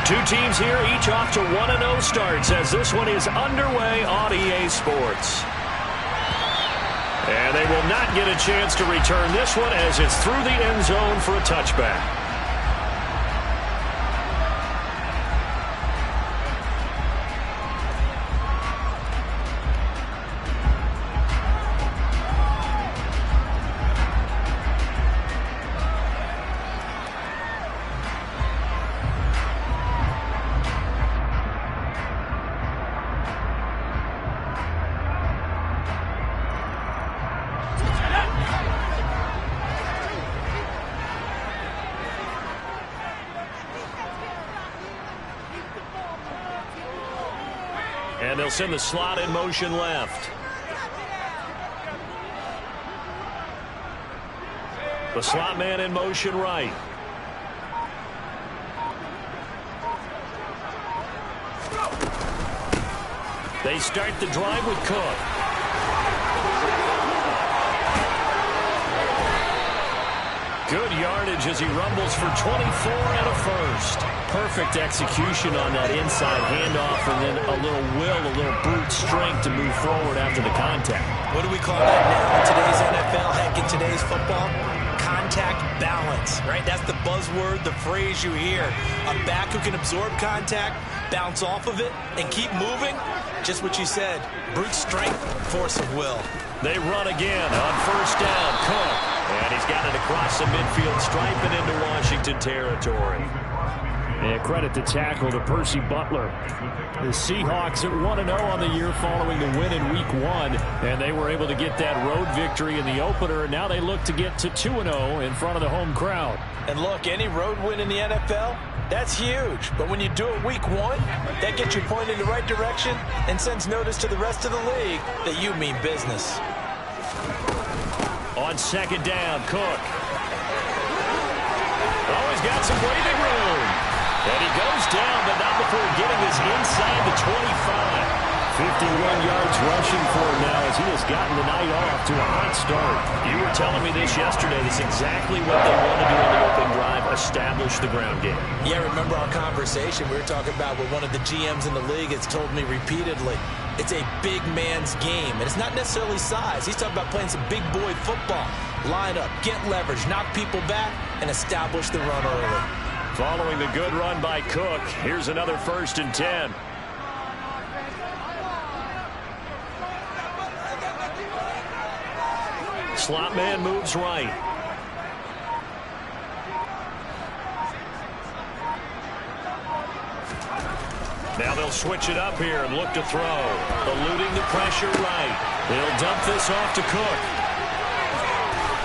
Two teams here, each off to 1-0 starts as this one is underway on EA Sports. And they will not get a chance to return this one as it's through the end zone for a touchback. And they'll send the slot in motion left. The slot man in motion right. They start the drive with Cook. Good yardage as he rumbles for 24 and a first. Perfect execution on that inside handoff, and then a little brute strength to move forward after the contact. What do we call that now in today's NFL, heck, in today's football? Contact balance, right? That's the buzzword, the phrase you hear. A back who can absorb contact, bounce off of it, and keep moving. Just what you said, brute strength, force of will. They run again on first down. Cook. And he's got it across the midfield stripe and into Washington territory. And credit the tackle to Percy Butler. The Seahawks at 1-0 on the year following the win in Week 1. And they were able to get that road victory in the opener. And now they look to get to 2-0 in front of the home crowd. And look, any road win in the NFL, that's huge. But when you do it Week 1, that gets you pointed in the right direction and sends notice to the rest of the league that you mean business. On second down, Cook. Oh, he's got some breathing room. And he goes down, but not before getting this inside the 25. 51 yards rushing for him now as he has gotten the night off to a hot start. You were telling me this yesterday. That's exactly what they want to do on the opening drive, establish the ground game. Yeah, remember our conversation we were talking about with one of the GMs in the league has told me repeatedly. It's a big man's game, and it's not necessarily size. He's talking about playing some big boy football. Line up, get leverage, knock people back, and establish the run early. Following the good run by Cook, here's another 1st and 10. Slot man moves right. Now they'll switch it up here and look to throw. Eluding the pressure right. They'll dump this off to Cook.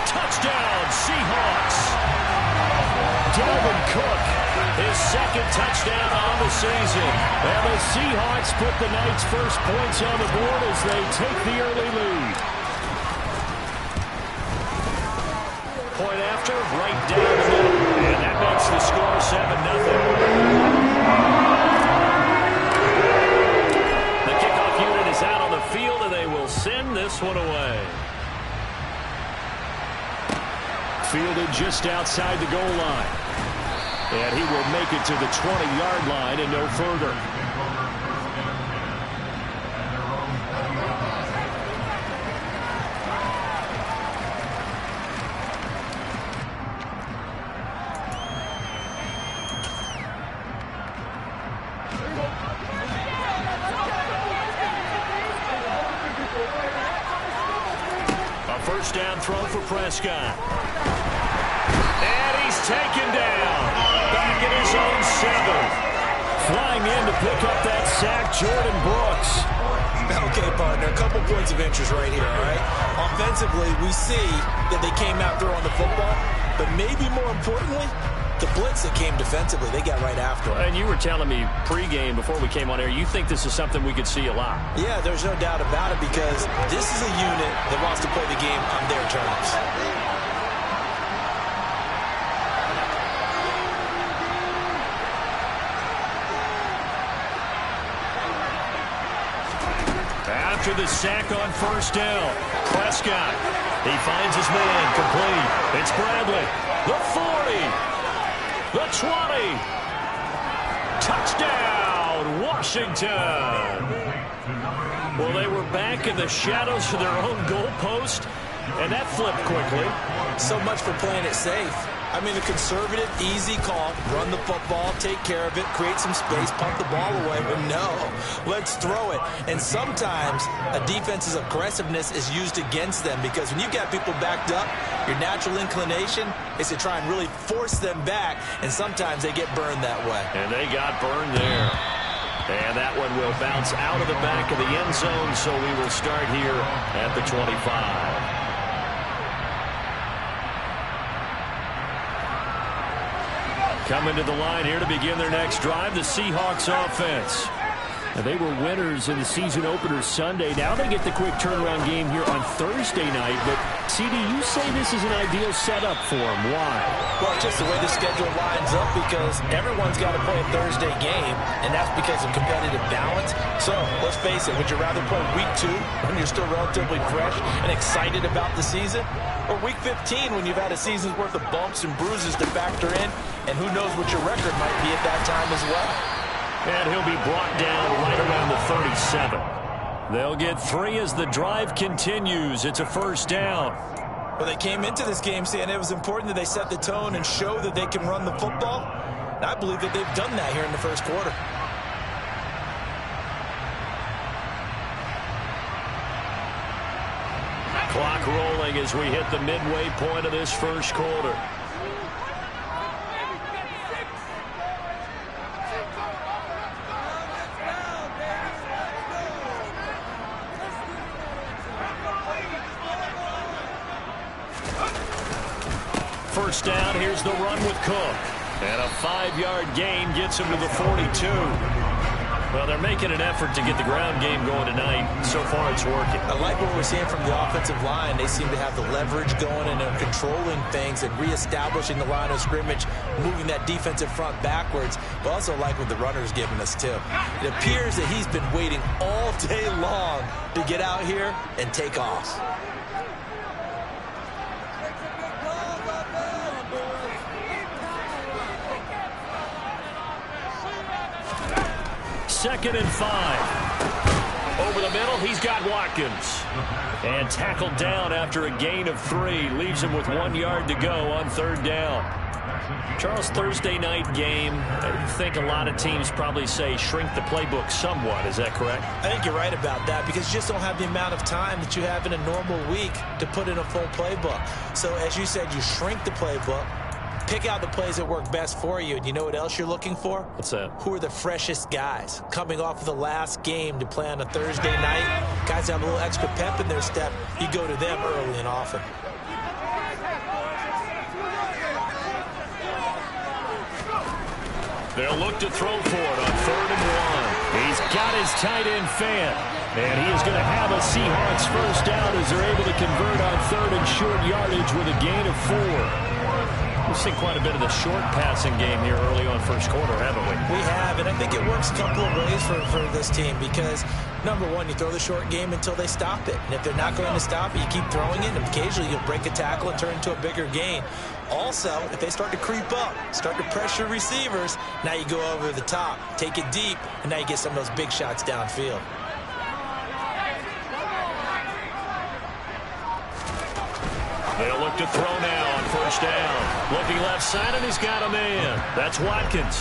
Touchdown, Seahawks. Dalvin Cook, his second touchdown on the season. And the Seahawks put the night's first points on the board as they take the early lead. Point after, right down the middle. And that makes the score 7-0. The kickoff unit is out on the field, and they will send this one away. Fielded just outside the goal line. And he will make it to the 20-yard line and no further. First down throw for Prescott. And he's taken down. Back at his own 7. Flying in to pick up that sack, Jordan Brooks. Okay, partner, a couple points of interest right here, all right? Offensively, we see that they came out throwing the football, but maybe more importantly, the blitz that came defensively, they got right after him. And you were telling me pregame before we came on air, you think this is something we could see a lot. Yeah, there's no doubt about it because this is a unit that wants to play the game on their terms. After the sack on first down, Prescott, he finds his man complete. It's Bradley, the 40. The 20. Touchdown, Washington. Well, they were back in the shadows of their own goalpost, and that flipped quickly. So much for playing it safe. I mean, a conservative, easy call, run the football, take care of it, create some space, pump the ball away. But no, let's throw it. And sometimes a defense's aggressiveness is used against them, because when you've got people backed up, your natural inclination is to try and really force them back, and sometimes they get burned that way. And they got burned there. And that one will bounce out of the back of the end zone, so we will start here at the 25. Coming to the line here to begin their next drive, the Seahawks offense. Now, they were winners in the season opener Sunday. Now they get the quick turnaround game here on Thursday night. But, CD, you say this is an ideal setup for them. Why? Well, just the way the schedule lines up, because everyone's got to play a Thursday game, and that's because of competitive balance. So, let's face it, would you rather play week 2 when you're still relatively fresh and excited about the season? Or week 15 when you've had a season's worth of bumps and bruises to factor in, and who knows what your record might be at that time as well? And he'll be brought down right around the 37. They'll get 3 as the drive continues. It's a first down. Well, they came into this game saying it was important that they set the tone and show that they can run the football. And I believe that they've done that here in the first quarter. Clock rolling as we hit the midway point of this first quarter. First down, here's the run with Cook. And a 5-yard gain gets him to the 42. Well, they're making an effort to get the ground game going tonight. So far, it's working. I like what we're seeing from the offensive line. They seem to have the leverage going, and they're controlling things and reestablishing the line of scrimmage, moving that defensive front backwards. But also like what the runner's giving us, too. It appears that he's been waiting all day long to get out here and take off. Second and 5. Over the middle, he's got Watkins. And tackled down after a gain of 3. Leaves him with 1 yard to go on third down. Charles, Thursday night game, I think a lot of teams probably say shrink the playbook somewhat. Is that correct? I think you're right about that, because you just don't have the amount of time that you have in a normal week to put in a full playbook. So, as you said, you shrink the playbook. Pick out the plays that work best for you. And you know what else you're looking for? What's that? Who are the freshest guys coming off of the last game to play on a Thursday night? Guys that have a little extra pep in their step. You go to them early and often. They'll look to throw for it on 3rd and 1. He's got his tight end fan. And he is going to have a Seahawks first down as they're able to convert on 3rd and short yardage with a gain of 4. We've seen quite a bit of the short passing game here early on first quarter, haven't we? We have, and I think it works a couple of ways for this team, because, number one, you throw the short game until they stop it. And if they're not going to stop it, you keep throwing it, and occasionally you'll break a tackle and turn into a bigger gain. Also, if they start to creep up, start to pressure receivers, now you go over the top, take it deep, and now you get some of those big shots downfield. They'll look to throw now on first down. Looking left side, and he's got a man. That's Watkins.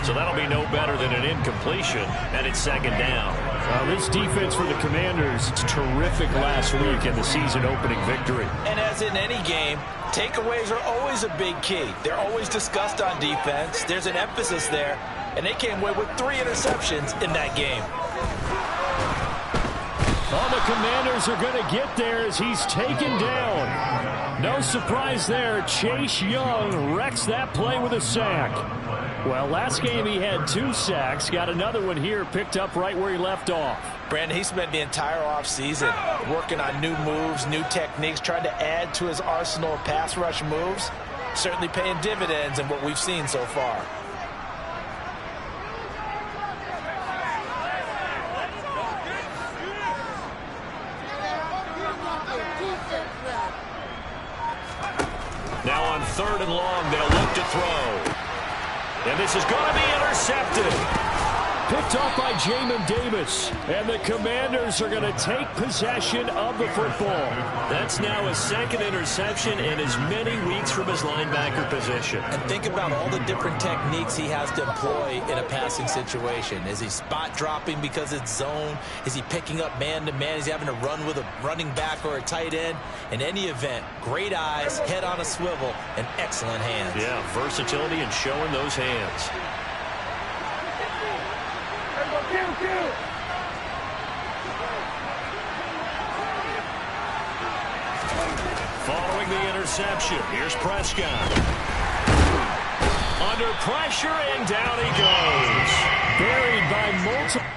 So that'll be no better than an incompletion, and it's second down. This defense for the Commanders, terrific last week in the season-opening victory. And as in any game, takeaways are always a big key. They're always discussed on defense. There's an emphasis there, and they came away with 3 interceptions in that game. Well, the Commanders are going to get there as he's taken down. No surprise there. Chase Young wrecks that play with a sack. Well, last game he had 2 sacks. Got another one here, picked up right where he left off. Brandon, he spent the entire offseason working on new moves, new techniques, trying to add to his arsenal of pass rush moves. Certainly paying dividends in what we've seen so far. Now on 3rd and long, they'll look to throw. And this is going to be intercepted. Picked off by Jamin Davis. And the Commanders are going to take possession of the football. That's now his second interception in as many weeks from his linebacker position. And think about all the different techniques he has to employ in a passing situation. Is he spot dropping because it's zone? Is he picking up man-to-man? Is he having to run with a running back or a tight end? In any event, great eyes, head on a swivel, and excellent hands. Yeah, versatility and showing those hands. Following the interception, here's Prescott. Under pressure, and down he goes. Buried by multiple.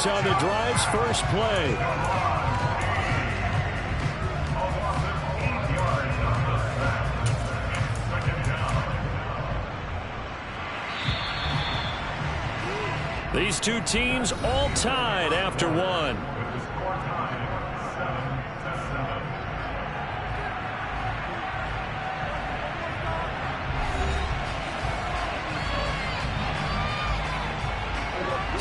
On the drive's first play. These two teams all tied after one.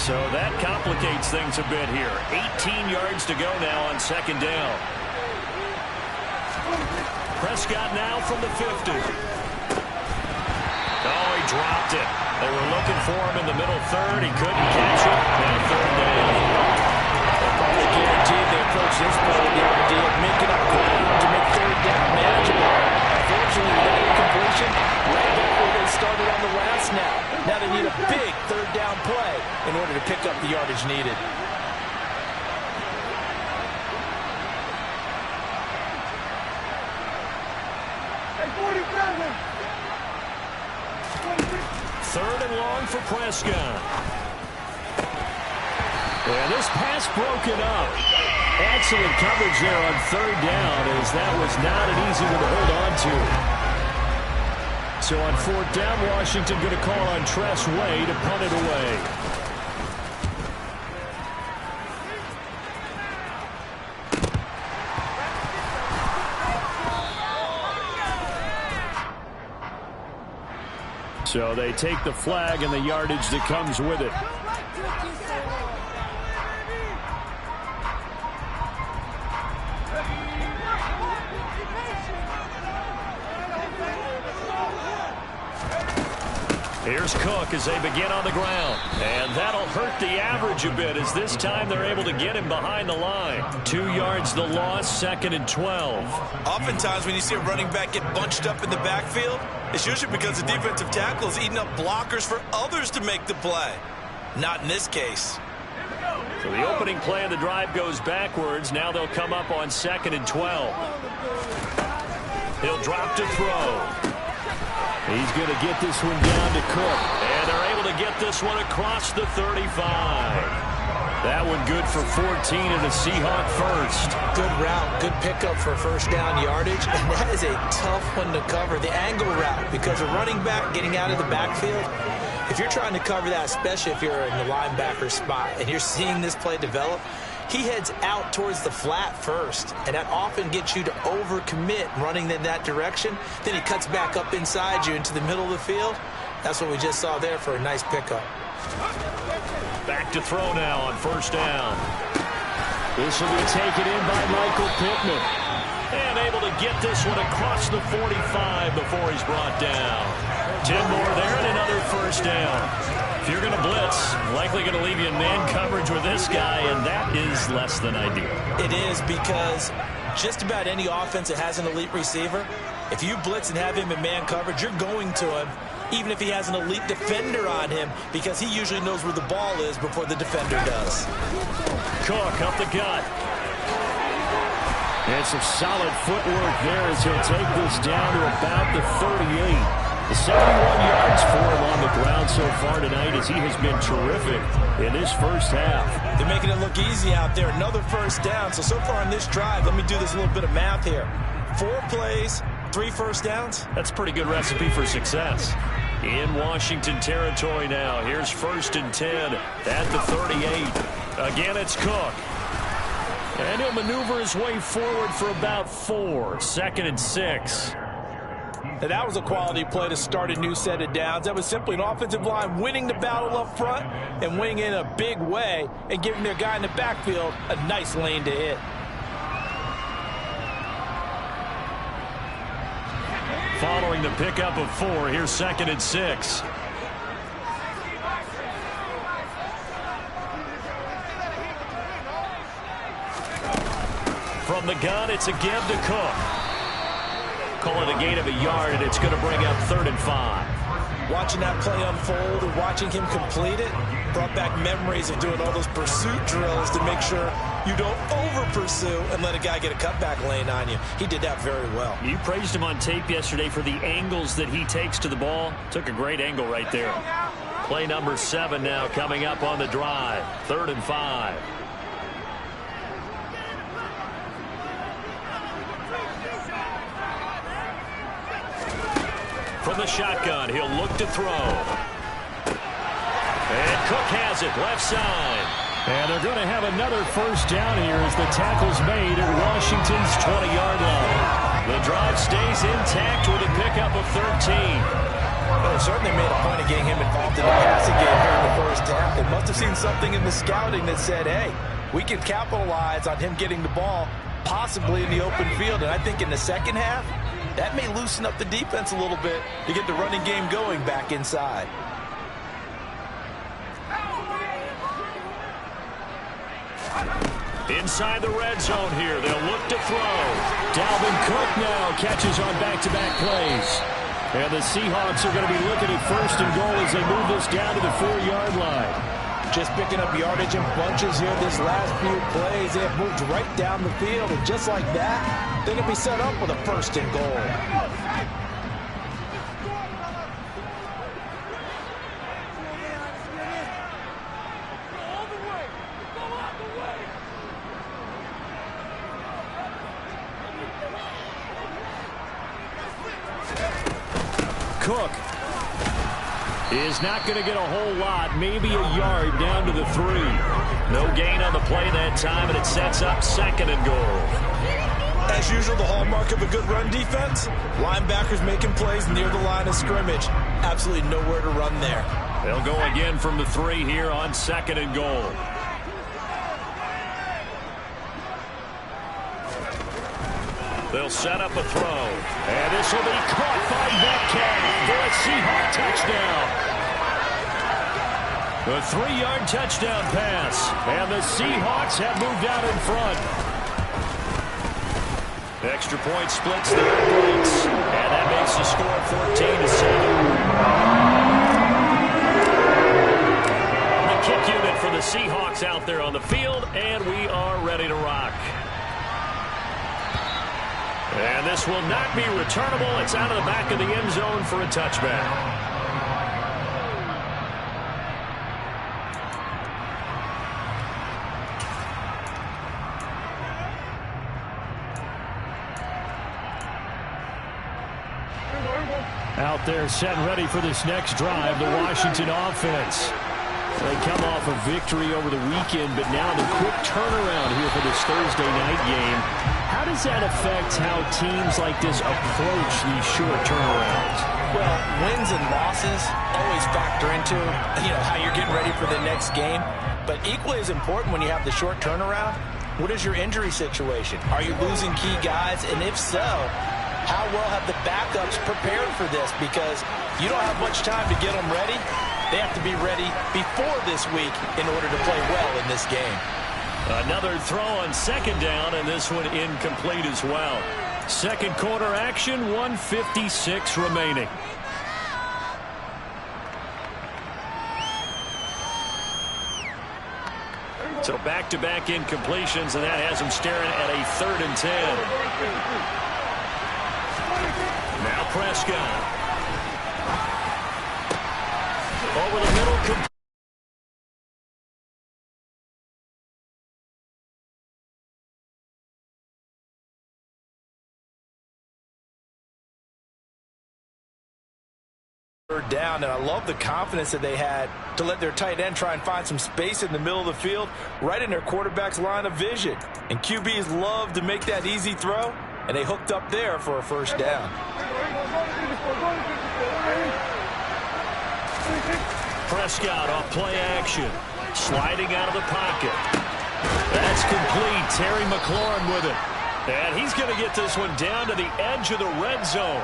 So that complicates things a bit here. 18 yards to go now on second down. Prescott now from the 50. Oh, he dropped it. They were looking for him in the middle third. He couldn't catch it. Now third down. They're probably guaranteed they approach this play with the idea of making up ground to make third down manageable. Unfortunately, with that incompletion, right back where they started on the last snap. Now they need a big third down play in order to pick up the yardage needed. Third and long for Prescott. And this pass broken up. Excellent coverage there on third down, as that was not an easy one to hold on to. So on fourth down, Washington going to call on Tress Way to punt it away. So they take the flag and the yardage that comes with it. Here's Cook as they begin on the ground. And that'll hurt the average a bit, as this time they're able to get him behind the line. 2 yards the loss, second and 12. Oftentimes when you see a running back get bunched up in the backfield, it's usually because the defensive tackle is eating up blockers for others to make the play. Not in this case. So the opening play of the drive goes backwards. Now they'll come up on second and 12. He'll drop to throw. He's going to get this one down to Cook. And they're able to get this one across the 35. That one good for 14 and a Seahawk first. Good route, good pickup for first down yardage. And that is a tough one to cover, the angle route, because a running back getting out of the backfield, if you're trying to cover that, especially if you're in the linebacker spot and you're seeing this play develop, he heads out towards the flat first, and that often gets you to overcommit running in that direction. Then he cuts back up inside you into the middle of the field. That's what we just saw there for a nice pickup. Back to throw now on first down. This will be taken in by Michael Pittman. And able to get this one across the 45 before he's brought down. 10 more there and another first down. If you're going to blitz, likely going to leave you in man coverage coverage with this guy, and that is less than ideal. It is, because just about any offense that has an elite receiver, if you blitz and have him in man coverage, you're going to him, even if he has an elite defender on him, because he usually knows where the ball is before the defender does. Cook up the gut. And some solid footwork there as he'll take this down to about the 38. 71 yards for him on the ground so far tonight, as he has been terrific in this first half. They're making it look easy out there. Another first down. So far on this drive, let me do this little bit of math here. 4 plays, 3 first downs. That's a pretty good recipe for success. In Washington territory now. Here's 1st and 10 at the 38. Again, it's Cook. And he'll maneuver his way forward for about 4. 2nd and 6. And that was a quality play to start a new set of downs. That was simply an offensive line winning the battle up front and winning in a big way and giving their guy in the backfield a nice lane to hit. Following the pickup of 4, here's 2nd and 6. From the gun, it's a give to Cook. Call it a gain of a yard, and it's going to bring up 3rd and 5. Watching that play unfold and watching him complete it brought back memories of doing all those pursuit drills to make sure you don't over-pursue and let a guy get a cutback lane on you. He did that very well. You praised him on tape yesterday for the angles that he takes to the ball. Took a great angle right there. Play number 7 now coming up on the drive. 3rd and 5. From the shotgun, he'll look to throw. And Cook has it, left side. And they're going to have another first down here as the tackle's made at Washington's 20-yard line. The drive stays intact with a pickup of 13. Well, they certainly made a point of getting him involved in the passing game here in the first half. They must have seen something in the scouting that said, hey, we can capitalize on him getting the ball possibly in the open field. And I think in the second half, that may loosen up the defense a little bit to get the running game going back inside. Inside the red zone here, they'll look to throw. Dalvin Cook now catches on back-to-back plays. And the Seahawks are going to be looking at 1st and goal as they move this down to the 4-yard line. Just picking up yardage in bunches here this last few plays. They have moved right down the field, and just like that, they're going to be set up with a 1st and goal. Cook is not going to get a whole lot, maybe a yard down to the 3. No gain on the play that time, and it sets up 2nd and goal. As usual, the hallmark of a good run defense, linebackers making plays near the line of scrimmage. Absolutely nowhere to run there. They'll go again from the 3 here on 2nd and goal. They'll set up a throw. And this will be caught by Metcalf for a Seahawk touchdown. A 3-yard touchdown pass. And the Seahawks have moved out in front. Extra point splits the breaks. And that makes the score 14-7. The kick unit for the Seahawks out there on the field. And we are ready to rock. And this will not be returnable. It's out of the back of the end zone for a touchback. Out there set and ready for this next drive, the Washington offense. They come off a victory over the weekend, but now the quick turnaround here for this Thursday night game. How does that affect how teams like this approach these short turnarounds? Well, wins and losses always factor into, how you're getting ready for the next game. But equally as important when you have the short turnaround, what is your injury situation? Are you losing key guys? And if so, how well have the backups prepared for this? Because you don't have much time to get them ready. They have to be ready before this week in order to play well in this game. Another throw on second down, and this one incomplete as well. Second quarter action, 1:56 remaining. So back-to-back incompletions, and that has them staring at a 3rd and 10. Now Prescott. Over the middle. Down, and I love the confidence that they had to let their tight end try and find some space in the middle of the field, right in their quarterback's line of vision. And QBs love to make that easy throw, and they hooked up there for a first down. Prescott off play action, sliding out of the pocket. That's complete. Terry McLaurin with it. And he's going to get this one down to the edge of the red zone.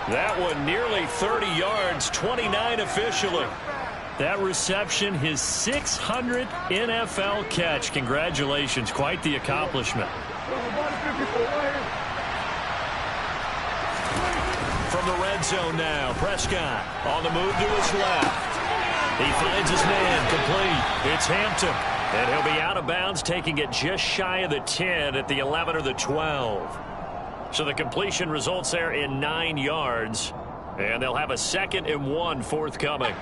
That one nearly 30 yards, 29 officially. That reception, his 600th NFL catch. Congratulations, quite the accomplishment. From the red zone now, Prescott on the move to his left. He finds his man, complete. It's Hampton, and he'll be out of bounds, taking it just shy of the 10 at the 11 or the 12. So the completion results there in 9 yards. And they'll have a 2nd and 1 forthcoming.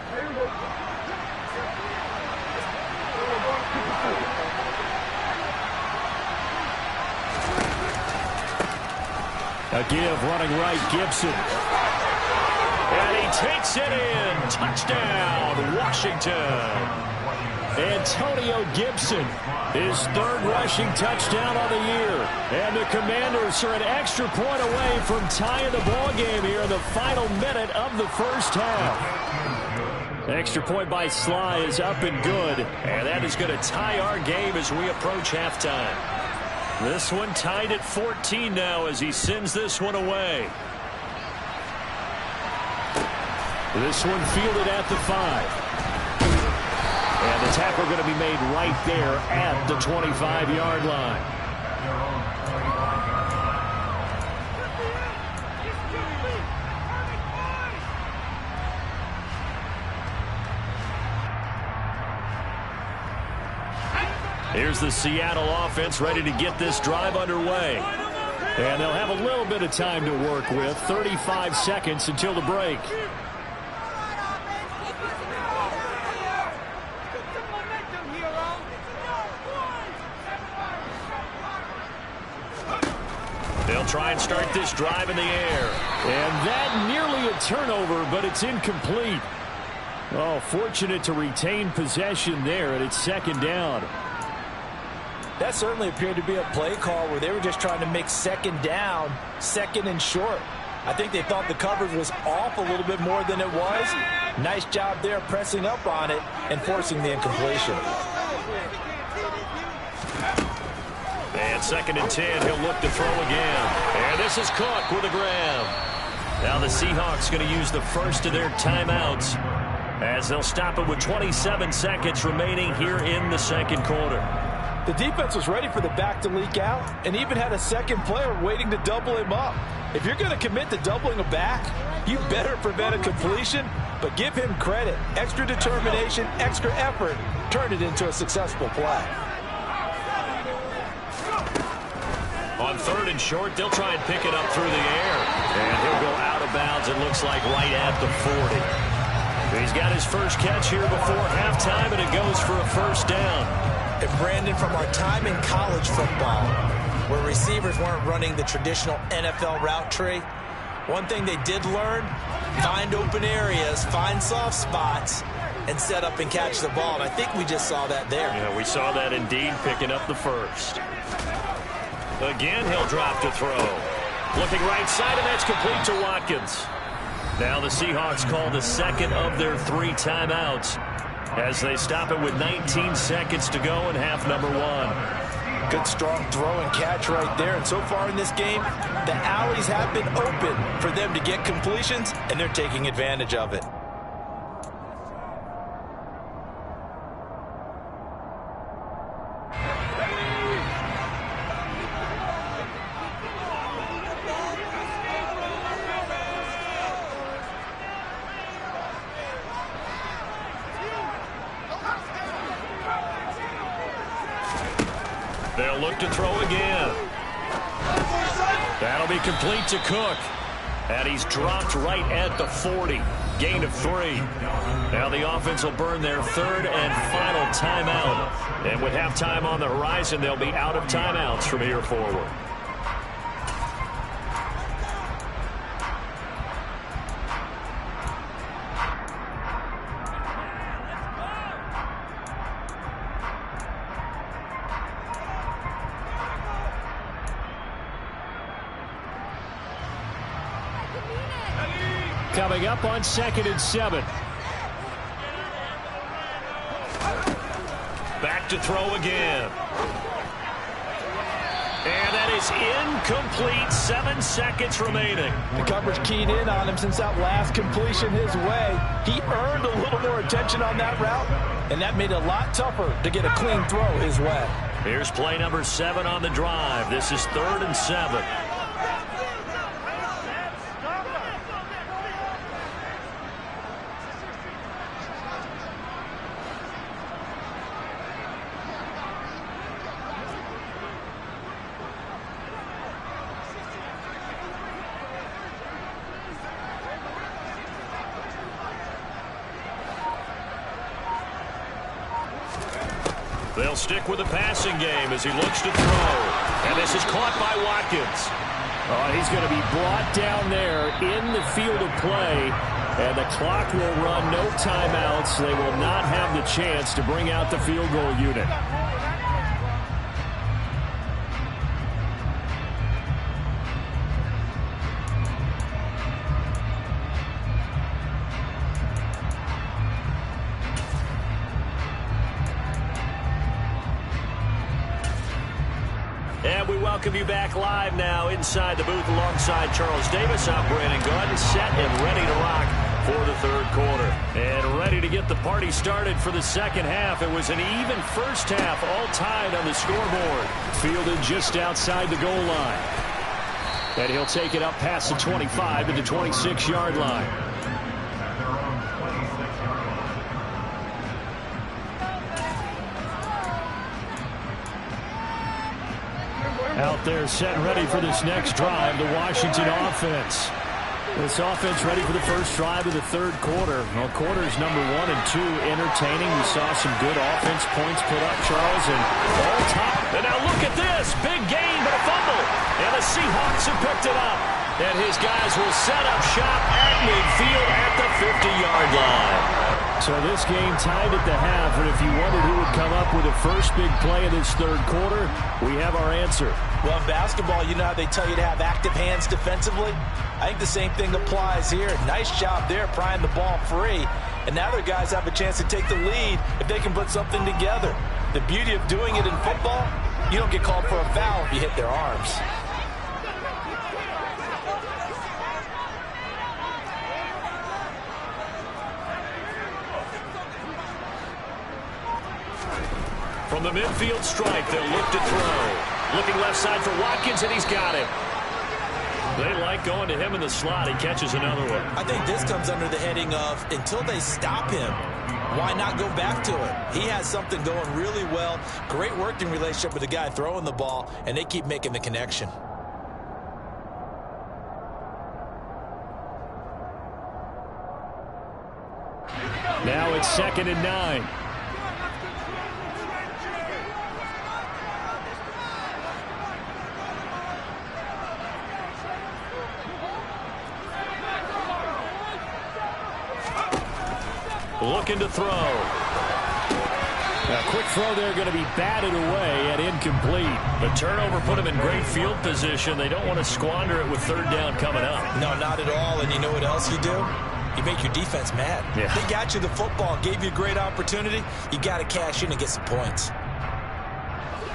A give running right, Gibson. And he takes it in. Touchdown, Washington. Antonio Gibson, his 3rd rushing touchdown of the year. And the Commanders are an extra point away from tying the ball game here in the final minute of the first half. Extra point by Sly is up and good. And that is going to tie our game as we approach halftime. This one tied at 14 now as he sends this one away. This one fielded at the 5. And the tackle going to be made right there at the 25-yard line. Here's the Seattle offense ready to get this drive underway. And they'll have a little bit of time to work with. 35 seconds until the break. They'll try and start this drive in the air. And that nearly a turnover, but it's incomplete. Oh, fortunate to retain possession there, and it's 2nd down. That certainly appeared to be a play call where they were just trying to make 2nd down, 2nd and short. I think they thought the coverage was off a little bit more than it was. Nice job there pressing up on it and forcing the incompletion. And 2nd and 10, he'll look to throw again. And this is Cook with a grab. Now the Seahawks going to use the first of their timeouts as they'll stop it with 27 seconds remaining here in the 2nd quarter. The defense was ready for the back to leak out and even had a 2nd player waiting to double him up. If you're going to commit to doubling a back, you better prevent a completion, but give him credit. Extra determination, extra effort, turn it into a successful play. On 3rd and short, they'll try and pick it up through the air. And he'll go out of bounds, it looks like, right at the 40. He's got his first catch here before halftime, and it goes for a first down. And Brandon, from our time in college football, where receivers weren't running the traditional NFL route tree, one thing they did learn, find open areas, find soft spots, and set up and catch the ball. And I think we just saw that there. Yeah, we saw that indeed, picking up the first. Again, he'll drop to throw. Looking right side, and that's complete to Watkins. Now the Seahawks call the 2nd of their 3 timeouts as they stop it with 19 seconds to go in half number 1. Good strong throw and catch right there. And so far in this game, the alleys have been open for them to get completions, and they're taking advantage of it. They'll look to throw again. That'll be complete to Cook. And he's dropped right at the 40. Gain of 3. Now the offense will burn their third and final timeout. And with halftime on the horizon, they'll be out of timeouts from here forward. Coming up on 2nd and 7. Back to throw again. And that is incomplete. 7 seconds remaining. The coverage keyed in on him since that last completion his way. He earned a little more attention on that route, and that made it a lot tougher to get a clean throw his way. Here's play number 7 on the drive. This is 3rd and 7. They'll stick with the passing game as he looks to throw. And this is caught by Watkins. He's going to be brought down there in the field of play. And the clock will run, no timeouts. They will not have the chance to bring out the field goal unit. And we welcome you back live now inside the booth alongside Charles Davis. I'm Brandon Gaudin, set and ready to rock for the 3rd quarter. And ready to get the party started for the 2nd half. It was an even first half, all tied on the scoreboard. Fielded just outside the goal line. And he'll take it up past the 25 to the 26-yard line. Out there set and ready for this next drive, the Washington offense. This offense ready for the first drive of the 3rd quarter. Well, quarters number 1 and 2 entertaining. We saw some good offense points put up, Charles, and all top. And now look at this. Big gain, but a fumble. And the Seahawks have picked it up. And his guys will set up shop at midfield at the 50-yard line. So this game tied at the half, and if you wondered who would come up with the first big play of this 3rd quarter, we have our answer. Well, in basketball, you know how they tell you to have active hands defensively? I think the same thing applies here. Nice job there prying the ball free. And now their guys have a chance to take the lead if they can put something together. The beauty of doing it in football, you don't get called for a foul if you hit their arms. From the midfield stripe, they'll look to throw. Looking left side for Watkins, and he's got it. They like going to him in the slot. He catches another one. I think this comes under the heading of until they stop him, why not go back to it? He has something going really well. Great working relationship with the guy throwing the ball, and they keep making the connection. Now it's 2nd and 9. Looking to throw. A quick throw there, going to be batted away and incomplete. The turnover put him in great field position. They don't want to squander it with 3rd down coming up. No, not at all. And you know what else you do? You make your defense mad. Yeah. They got you the football, gave you a great opportunity. You got to cash in and get some points.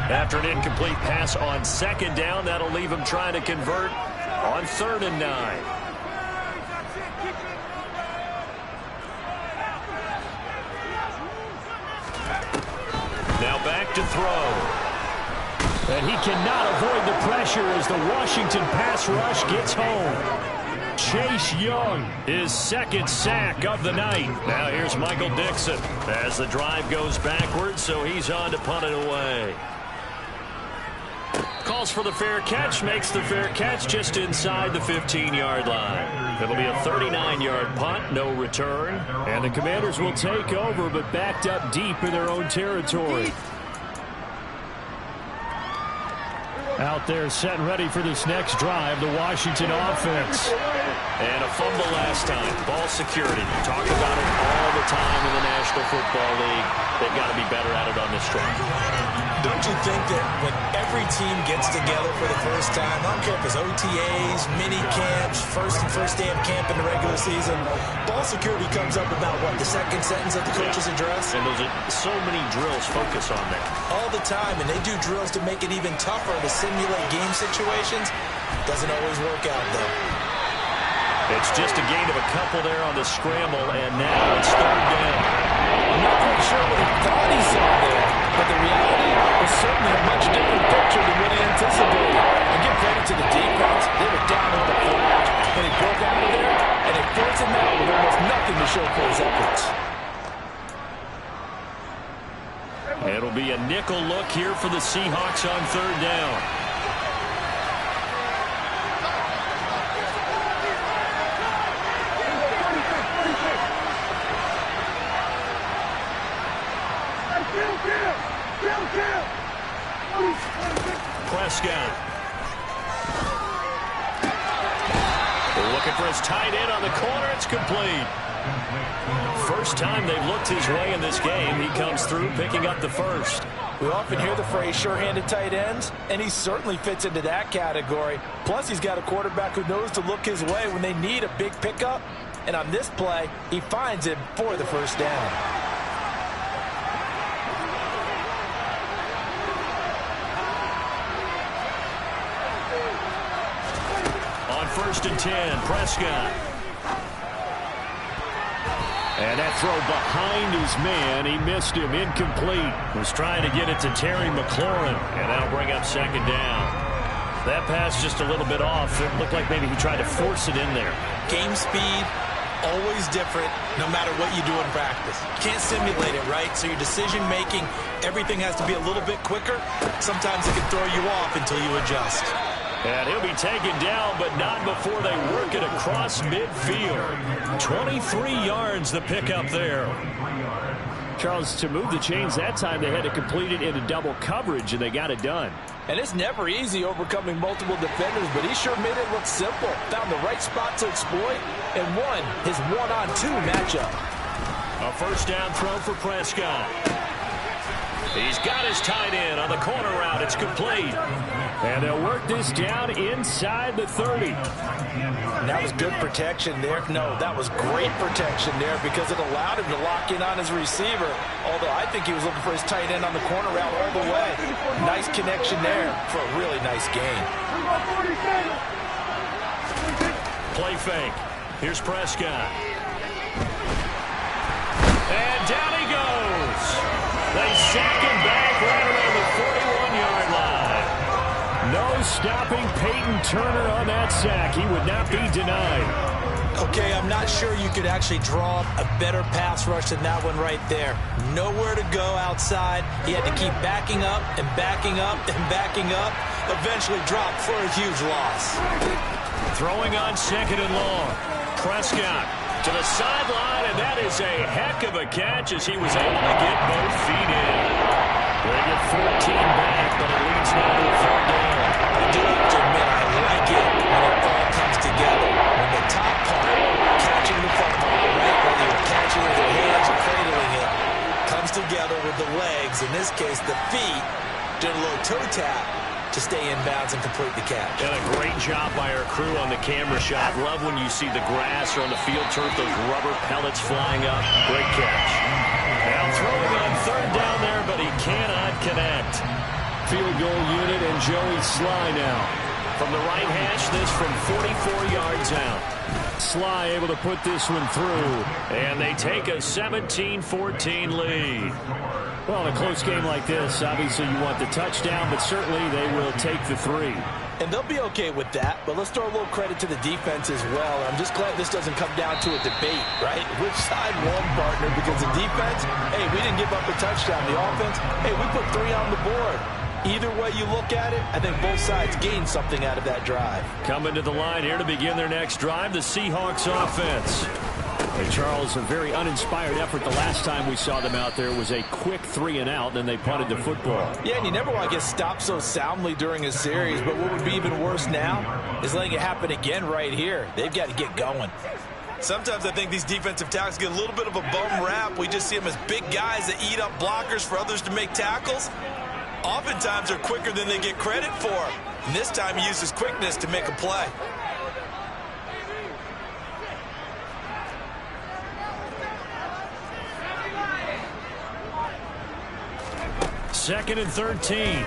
After an incomplete pass on 2nd down, that'll leave him trying to convert on 3rd and 9. Now back to throw. And he cannot avoid the pressure as the Washington pass rush gets home. Chase Young, his 2nd sack of the night. Now here's Michael Dixon as the drive goes backwards, so he's on to punt it away. calls for the fair catch, makes the fair catch just inside the 15-yard line. It'll be a 39-yard punt, no return. And the Commanders will take over, but backed up deep in their own territory. Out there set and ready for this next drive, the Washington offense. And a fumble last time. Ball security. Talk about it all the time in the National Football League. They've got to be better at it on this drive. Don't you think that when every team gets together for the first time, I don't care if it's OTAs, mini camps, first day of camp in the regular season, ball security comes up about, what, the second sentence of the coach's address? And those are so many drills focus on that. All the time, and they do drills to make it even tougher to simulate game situations. Doesn't always work out, though. It's just a gain of a couple there on the scramble, and now it's third down. I'm not quite sure what he thought he saw there, but the reality was certainly a much different picture than what he anticipated. And give credit to the defense. They were down on the flash, and he broke out of there, and they forced him out with almost nothing to show for his efforts. It'll be a nickel look here for the Seahawks on third down. Prescott. They're looking for his tight end on the corner. It's complete. First time they've looked his way in this game. He comes through picking up the first. We often hear the phrase sure-handed tight ends, and he certainly fits into that category. Plus, he's got a quarterback who knows to look his way when they need a big pickup. And on this play, he finds him for the first down. First and 10, Prescott. And that throw behind his man. He missed him, incomplete. Was trying to get it to Terry McLaurin, and that'll bring up second down. That pass just a little bit off. It looked like maybe he tried to force it in there. Game speed, always different, no matter what you do in practice. You can't simulate it, right? So your decision-making, everything has to be a little bit quicker. Sometimes it can throw you off until you adjust. And he'll be taken down, but not before they work it across midfield. 23 yards the pickup there. Charles, to move the chains that time, they had to complete it into double coverage, and they got it done. And it's never easy overcoming multiple defenders, but he sure made it look simple. Found the right spot to exploit and won his one-on-two matchup. A first down throw for Prescott. He's got his tight end on the corner route. It's complete. And they'll work this down inside the 30. That was good protection there. No, that was great protection there because it allowed him to lock in on his receiver. Although I think he was looking for his tight end on the corner route all the way. Nice connection there for a really nice gain. Play fake. Here's Prescott. And down he goes. They sack him back right around the 41-yard line. No stopping Peyton Turner on that sack. He would not be denied. Okay, I'm not sure you could actually draw a better pass rush than that one right there. Nowhere to go outside. He had to keep backing up and backing up and backing up. Eventually dropped for a huge loss. Throwing on second and long. Prescott to the sideline, and that is a heck of a catch as he was able to get both feet in. They get 14 back, but it leads now to a third down. I do have to admit, I like it when it all comes together. When the top part, catching the football, right, whether you're catching it with your hands or cradling it, comes together with the legs, in this case the feet, did a little toe tap to stay in bounds and complete the catch. And a great job by our crew on the camera shot. Love when you see the grass or on the field turf, those rubber pellets flying up. Great catch. Now throwing on third down there, but he cannot connect. Field goal unit and Joey Sly now. From the right hash, this from 44 yards out. Sly able to put this one through, and they take a 17-14 lead. Well, in a close game like this, obviously you want the touchdown, but certainly they will take the 3. And they'll be okay with that, but let's throw a little credit to the defense as well. I'm just glad this doesn't come down to a debate, right? Which side won, partner? Because the defense, hey, we didn't give up a touchdown. The offense, hey, we put 3 on the board. Either way you look at it, I think both sides gain something out of that drive. Coming to the line here to begin their next drive, the Seahawks offense. And Charles, a very uninspired effort the last time we saw them out there was a quick 3-and-out, then they punted the football. Yeah, and you never want to get stopped so soundly during a series, but what would be even worse now is letting it happen again right here. They've got to get going. Sometimes I think these defensive tackles get a little bit of a bum rap. We just see them as big guys that eat up blockers for others to make tackles. Oftentimes they're quicker than they get credit for. And this time he uses quickness to make a play. Second and 13.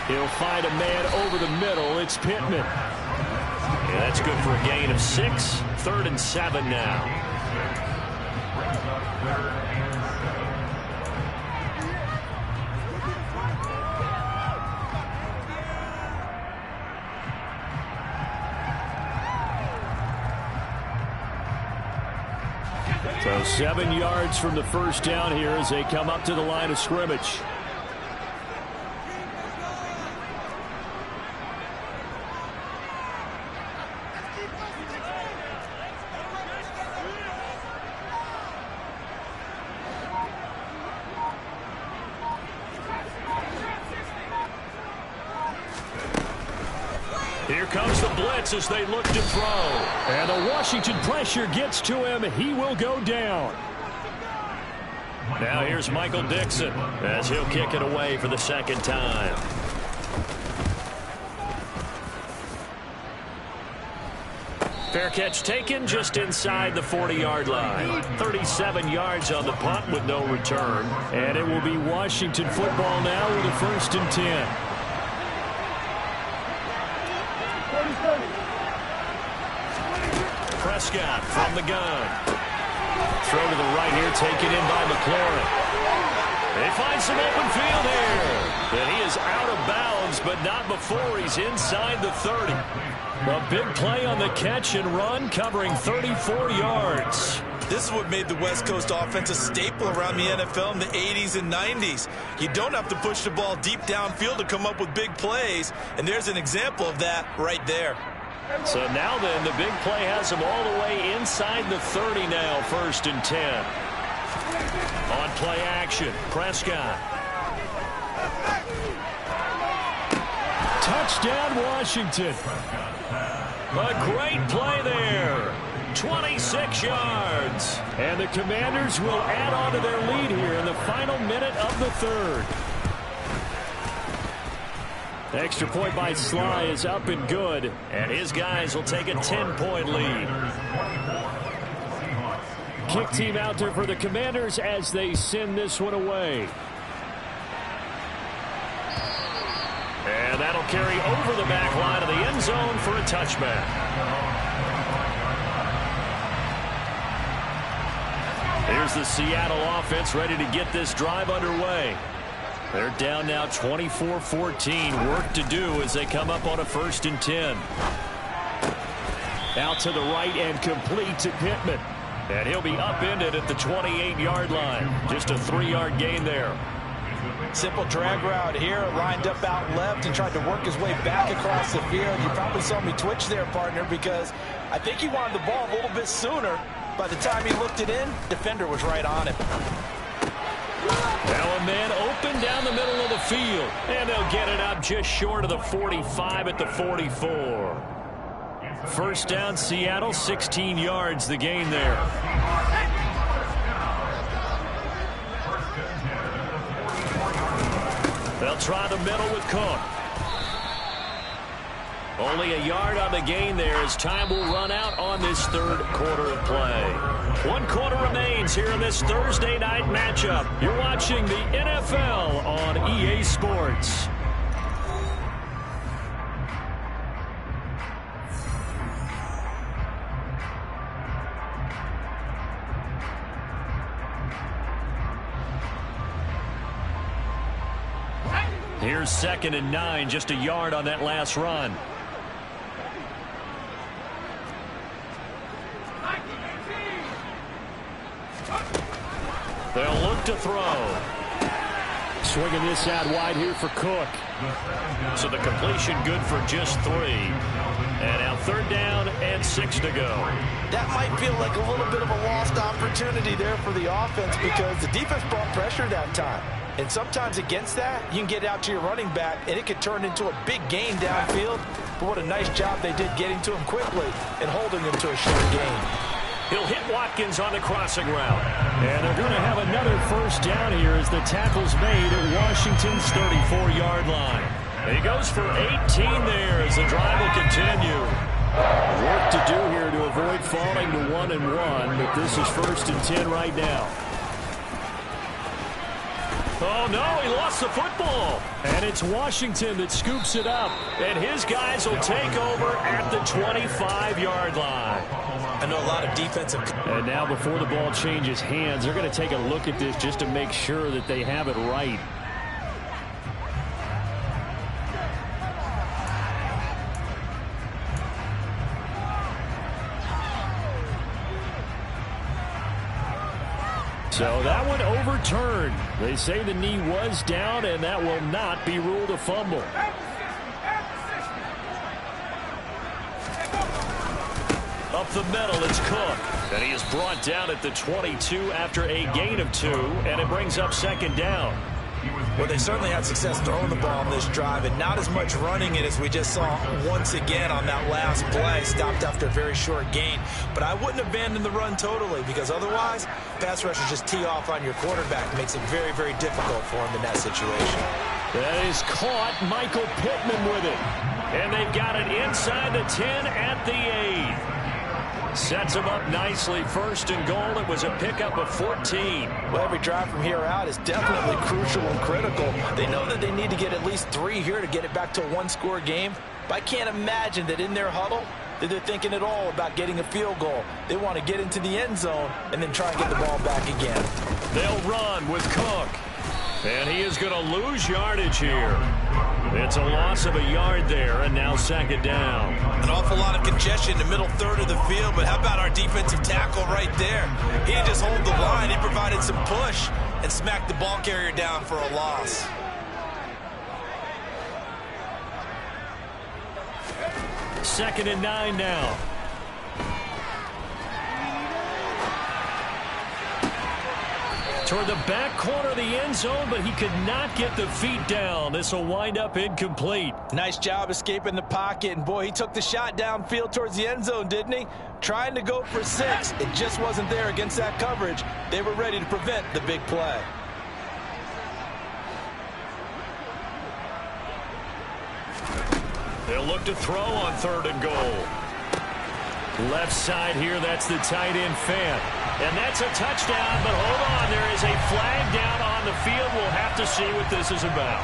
He'll find a man over the middle. It's Pittman. Yeah, that's good for a gain of 6. 3rd and 7 now. So 7 yards from the first down here as they come up to the line of scrimmage. Here comes the blitz as they look to throw. And the Washington pressure gets to him. He will go down. Now here's Michael Dixon as he'll kick it away for the second time. Fair catch taken just inside the 40-yard line. 37 yards on the punt with no return. And it will be Washington football now with a 1st and 10. Prescott from the gun. Throw to the right here, taken in by McLaurin. They find some open field here. And he is out of bounds, but not before he's inside the 30. A big play on the catch and run, covering 34 yards. This is what made the West Coast offense a staple around the NFL in the 80s and 90s. You don't have to push the ball deep downfield to come up with big plays, and there's an example of that right there. So now then, the big play has him all the way inside the 30 now, 1st and 10. On play action, Prescott. Touchdown, Washington. A great play there. 26 yards. And the Commanders will add on to their lead here in the final minute of the 3rd. The extra point by Sly is up and good, and his guys will take a 10-point lead. Kick team out there for the Commanders as they send this one away. And that'll carry over the back line of the end zone for a touchback. Here's the Seattle offense ready to get this drive underway. They're down now 24-14. Work to do as they come up on a 1st and 10. Out to the right and complete to Pittman. And he'll be upended at the 28-yard line. Just a 3-yard gain there. Simple drag route here, lined up out left and tried to work his way back across the field. You probably saw me twitch there, partner, because I think he wanted the ball a little bit sooner. By the time he looked it in, defender was right on him. Now a man open down the middle of the field. And they'll get it up just short of the 45 at the 44. 1st down, Seattle, 16 yards the gain there. They'll try the middle with Cook. Only a yard on the gain there as time will run out on this 3rd quarter of play. 1 quarter remains here in this Thursday night matchup. You're watching the NFL on EA Sports. Here's 2nd and 9, just a yard on that last run. They'll look to throw. Swinging this out wide here for Cook. So the completion good for just 3. And now 3rd down and 6 to go. That might feel like a little bit of a lost opportunity there for the offense because the defense brought pressure that time. And sometimes against that, you can get out to your running back, and it could turn into a big gain downfield. But what a nice job they did getting to him quickly and holding him to a short gain. He'll hit Watkins on the crossing route. And they're going to have another 1st down here as the tackle's made at Washington's 34-yard line. He goes for 18 there as the drive will continue. Work to do here to avoid falling to 1-1, but this is 1st and 10 right now. Oh, no, he lost the football. And it's Washington that scoops it up. And his guys will take over at the 25-yard line. I know a lot of defensive. And now before the ball changes hands, they're going to take a look at this just to make sure that they have it right. So that one overturned. They say the knee was down, and that will not be ruled a fumble. Up the middle, it's Cook. And he is brought down at the 22 after a gain of 2, and it brings up 2nd down. Well, they certainly had success throwing the ball on this drive and not as much running it as we just saw once again on that last play. Stopped after a very short gain. But I wouldn't abandon the run totally because otherwise, pass rushers just tee off on your quarterback. It makes it very, very difficult for him in that situation. That is caught. Michael Pittman with it. And they've got it inside the 10 at the 8. Sets him up nicely. 1st and goal. It was a pickup of 14. Well, every drive from here out is definitely crucial and critical. They know that they need to get at least 3 here to get it back to a 1-score game. But I can't imagine that in their huddle that they're thinking at all about getting a field goal. They want to get into the end zone and then try and get the ball back again. They'll run with Cook. And he is going to lose yardage here. It's a loss of a yard there, and now 2nd down. An awful lot of congestion in the middle 3rd of the field, but how about our defensive tackle right there? He didn't just hold the line. He provided some push and smacked the ball carrier down for a loss. Second and 9 now. Toward the back corner of the end zone, but he could not get the feet down. This will wind up incomplete. Nice job escaping the pocket, and boy, he took the shot downfield towards the end zone, didn't he? Trying to go for 6. It just wasn't there against that coverage. They were ready to prevent the big play. They'll look to throw on 3rd and goal. Left side here, that's the tight end Fant. And that's a touchdown, but hold on, there is a flag down on the field. We'll have to see what this is about.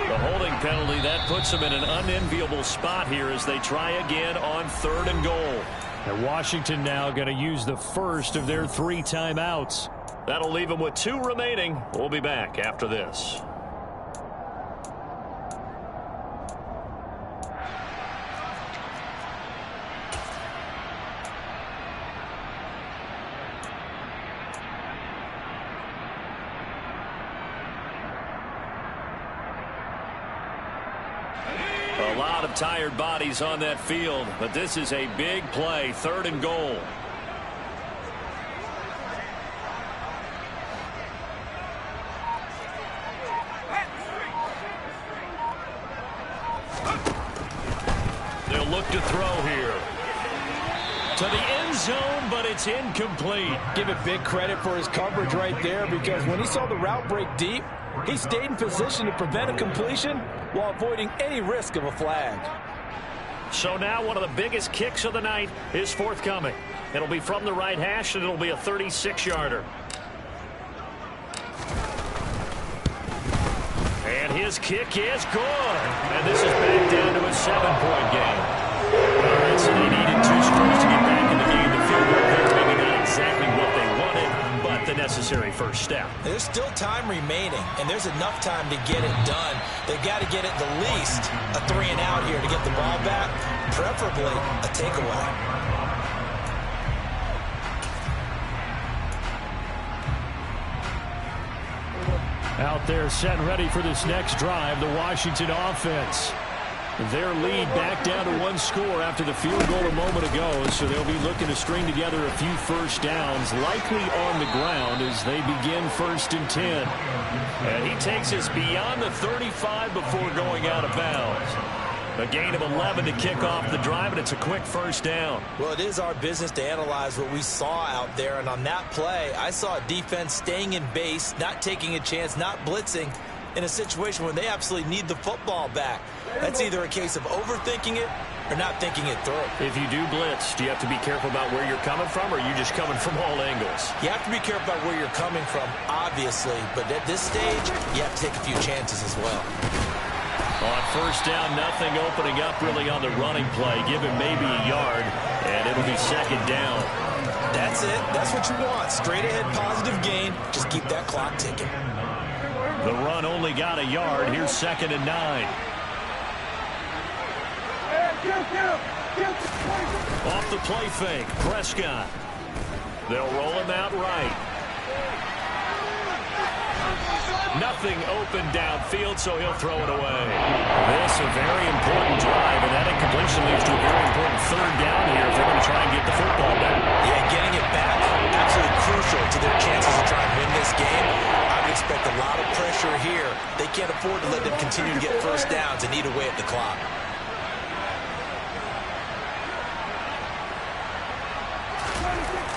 The holding penalty, that puts them in an unenviable spot here as they try again on 3rd and goal. And Washington now going to use the first of their 3 timeouts. That'll leave them with 2 remaining. We'll be back after this. A lot of tired bodies on that field, but this is a big play. 3rd and goal. They'll look to throw here. To the end zone, but it's incomplete. Give it big credit for his coverage right there because when he saw the route break deep, he stayed in position to prevent a completion while avoiding any risk of a flag. So now one of the biggest kicks of the night is forthcoming. It'll be from the right hash, and it'll be a 36-yarder. And his kick is good. And this is back down to a 7-point game. All right, so they needed 2 scores to get back in the game. The field goal there, maybe not exactly what they wanted, but they the necessary first step. There's still time remaining, and there's enough time to get it done. They've got to get at the least a 3-and-out here to get the ball back, preferably a takeaway. Out there set and ready for this next drive, the Washington offense. Their lead back down to 1 score after the field goal a moment ago, so they'll be looking to string together a few first downs, likely on the ground as they begin 1st and 10. And he takes us beyond the 35 before going out of bounds. A gain of 11 to kick off the drive, and it's a quick first down. Well, it is our business to analyze what we saw out there, and on that play, I saw a defense staying in base, not taking a chance, not blitzing in a situation where they absolutely need the football back. That's either a case of overthinking it or not thinking it through. If you do blitz, do you have to be careful about where you're coming from, or are you just coming from all angles? You have to be careful about where you're coming from, obviously, but at this stage, you have to take a few chances as well. On first down, nothing opening up really on the running play. Give him maybe a yard, and it'll be 2nd down. That's it. That's what you want. Straight ahead positive gain. Just keep that clock ticking. The run only got a yard. Here's 2nd and 9. Off the play fake, Prescott. They'll roll him out right. Nothing open downfield, so he'll throw it away. This a very important drive, and that incompletion leads to a very important 3rd down here if they're going to try and get the football back. Yeah, getting it back, absolutely crucial to their chances to try and win this game. I would expect a lot of pressure here. They can't afford to let them continue to get first downs and eat away at the clock.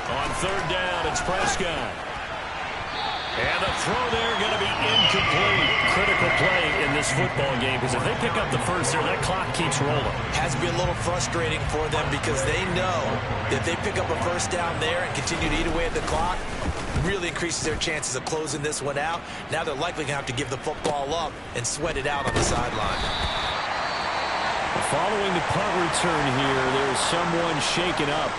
On 3rd down, it's Prescott. And the throw there going to be incomplete. Critical play in this football game, because if they pick up the first there, that clock keeps rolling. Has to be a little frustrating for them because they know that if they pick up a first down there and continue to eat away at the clock, really increases their chances of closing this one out. Now they're likely going to have to give the football up and sweat it out on the sideline. Following the punt return here, there's someone shaken up.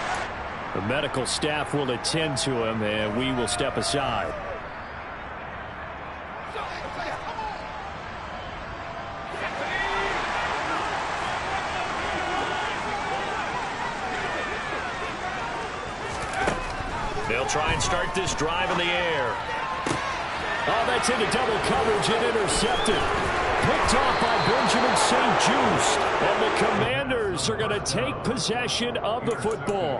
The medical staff will attend to him, and we will step aside. They'll try and start this drive in the air. Oh, that's into double coverage and intercepted. Picked off by Benjamin St-Juste. And the Commanders are going to take possession of the football.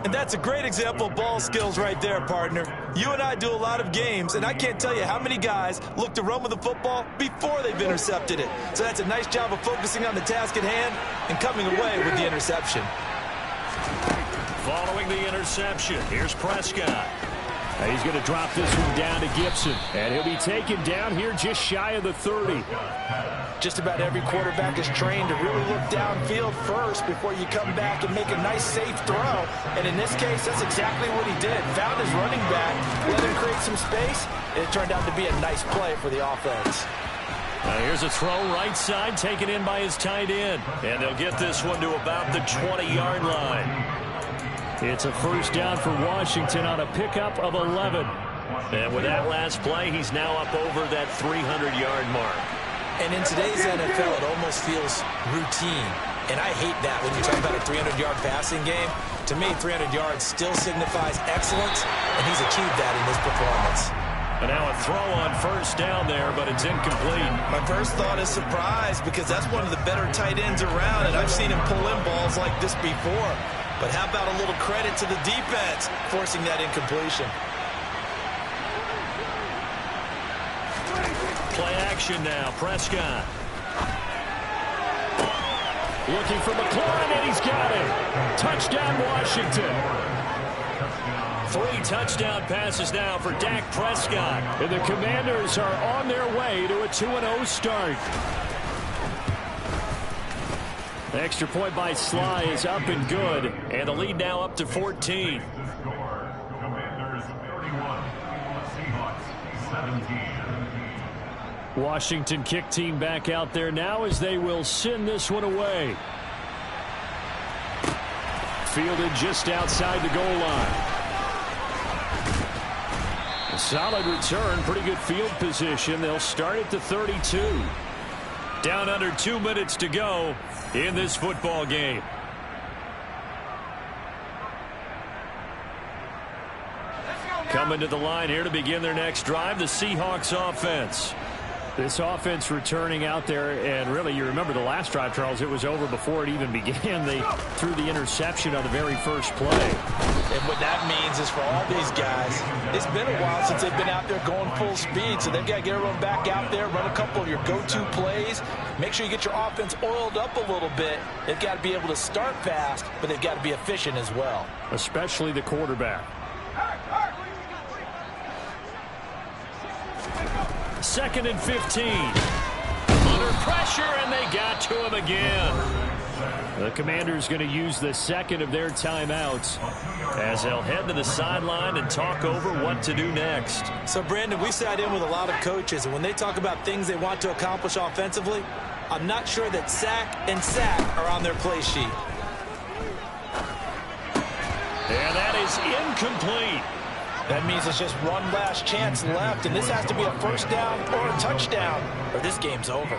And that's a great example of ball skills right there, partner. You and I do a lot of games, and I can't tell you how many guys look to run with the football before they've intercepted it. So that's a nice job of focusing on the task at hand and coming away with the interception. Following the interception, here's Prescott. He's going to drop this one down to Gibson. And he'll be taken down here just shy of the 30. Just about every quarterback is trained to really look downfield first before you come back and make a nice, safe throw. And in this case, that's exactly what he did. Found his running back, let him create some space, and it turned out to be a nice play for the offense. Here's a throw right side, taken in by his tight end. And they'll get this one to about the 20-yard line. It's a first down for Washington on a pickup of 11. And with that last play, he's now up over that 300-yard mark. And in today's NFL, it almost feels routine. And I hate that when you talk about a 300-yard passing game. To me, 300 yards still signifies excellence, and he's achieved that in his performance. And now a throw on first down there, but it's incomplete. My first thought is surprise, because that's one of the better tight ends around, and I've seen him pull in balls like this before. But how about a little credit to the defense forcing that incompletion? Play action now, Prescott. Looking for McLaurin, and he's got it. Touchdown, Washington. 3 touchdown passes now for Dak Prescott. And the Commanders are on their way to a 2-0 start. The extra point by Sly is up and good. And the lead now up to 14. Washington kick team back out there now as they will send this one away. Fielded just outside the goal line. Solid return, pretty good field position. They'll start at the 32. Down under 2 minutes to go in this football game. Coming to the line here to begin their next drive, the Seahawks offense. This offense returning out there, and really, you remember the last drive, Charles, it was over before it even began. They threw the interception on the very first play. And what that means is for all these guys, it's been a while since they've been out there going full speed, so they've got to get everyone back out there, run a couple of your go-to plays, make sure you get your offense oiled up a little bit. They've got to be able to start fast, but they've got to be efficient as well. Especially the quarterback. 2nd and 15. Under pressure, and they got to him again. The Commanders going to use the second of their timeouts as they'll head to the sideline and talk over what to do next. So, Brandon, we sat in with a lot of coaches, and when they talk about things they want to accomplish offensively, I'm not sure that sack and sack are on their play sheet. And that is incomplete. That means it's just one last chance left, and this has to be a first down or a touchdown, or this game's over.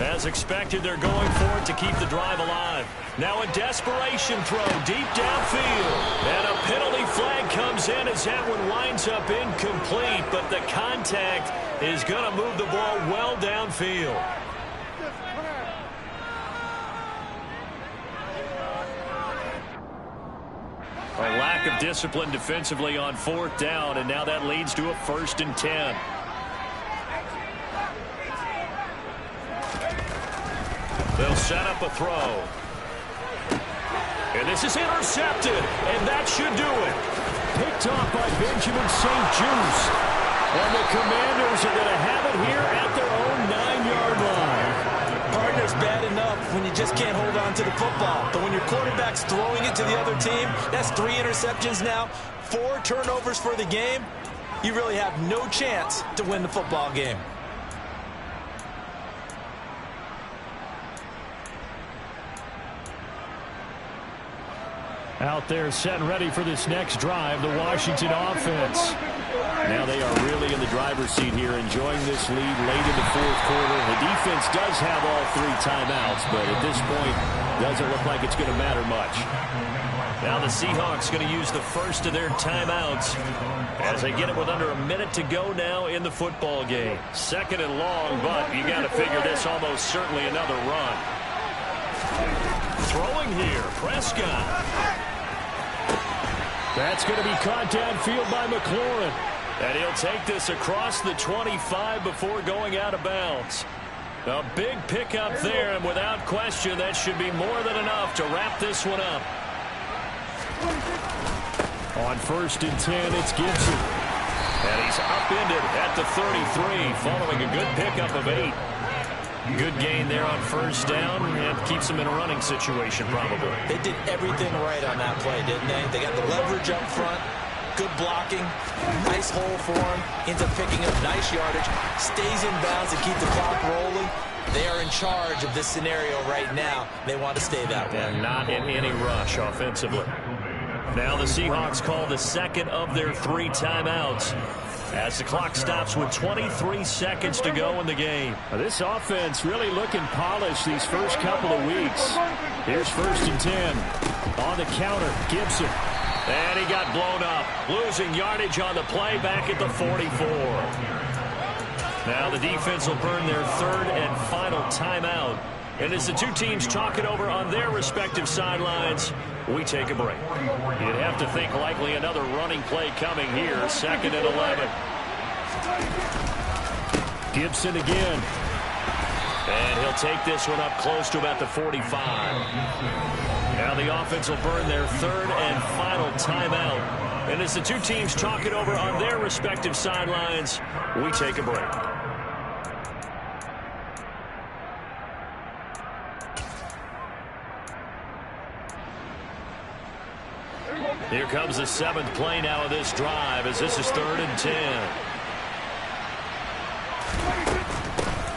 As expected, they're going for it to keep the drive alive. Now a desperation throw deep downfield. And a penalty flag comes in as that one winds up incomplete, but the contact is going to move the ball well downfield. A lack of discipline defensively on 4th down, and now that leads to a 1st and 10. They'll set up a throw. And this is intercepted, and that should do it. Picked off by Benjamin St-Juste. And the Commanders are going to have it here at their own 9-yard line. Partner's bad enough when you just can't hold on to the football. But when your quarterback's throwing it to the other team, that's 3 interceptions now, 4 turnovers for the game. You really have no chance to win the football game. Out there set and ready for this next drive, the Washington offense. Now they are really in the driver's seat here, enjoying this lead late in the 4th quarter. The defense does have all 3 timeouts, but at this point, doesn't look like it's going to matter much. Now the Seahawks going to use the first of their timeouts as they get it with under a minute to go now in the football game. 2nd and long, but you got to figure this almost certainly another run. Throwing here, Prescott. That's going to be caught downfield by McLaurin. And he'll take this across the 25 before going out of bounds. A big pickup there, and without question, that should be more than enough to wrap this one up. On 1st and 10, it's Gibson. And he's upended at the 33, following a good pickup of 8. Good gain there on 1st down, and keeps him in a running situation probably. They did everything right on that play, didn't they? They got the leverage up front, good blocking, nice hole for him, ends up picking up nice yardage, stays in bounds to keep the clock rolling. They are in charge of this scenario right now. They want to stay that way. And not in any rush offensively. Now the Seahawks call the second of their 3 timeouts as the clock stops with 23 seconds to go in the game. This offense really looking polished these first couple of weeks. Here's 1st and 10. On the counter, Gibson. And he got blown up, losing yardage on the play back at the 44. Now the defense will burn their 3rd and final timeout. And as the 2 teams talk it over on their respective sidelines, we take a break. You'd have to think likely another running play coming here, 2nd and 11. Gibson again. And he'll take this one up close to about the 45. Now the offense will burn their 3rd and final timeout. And as the 2 teams talk it over on their respective sidelines, we take a break. Here comes the 7th play now of this drive as this is 3rd and 10.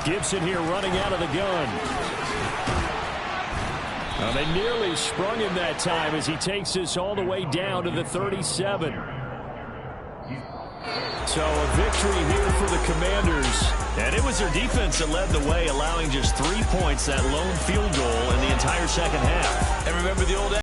Gibson here running out of the gun. Well, they nearly sprung him that time as he takes this all the way down to the 37. So a victory here for the Commanders. And it was their defense that led the way, allowing just 3 points, that lone field goal in the entire second half. And remember the old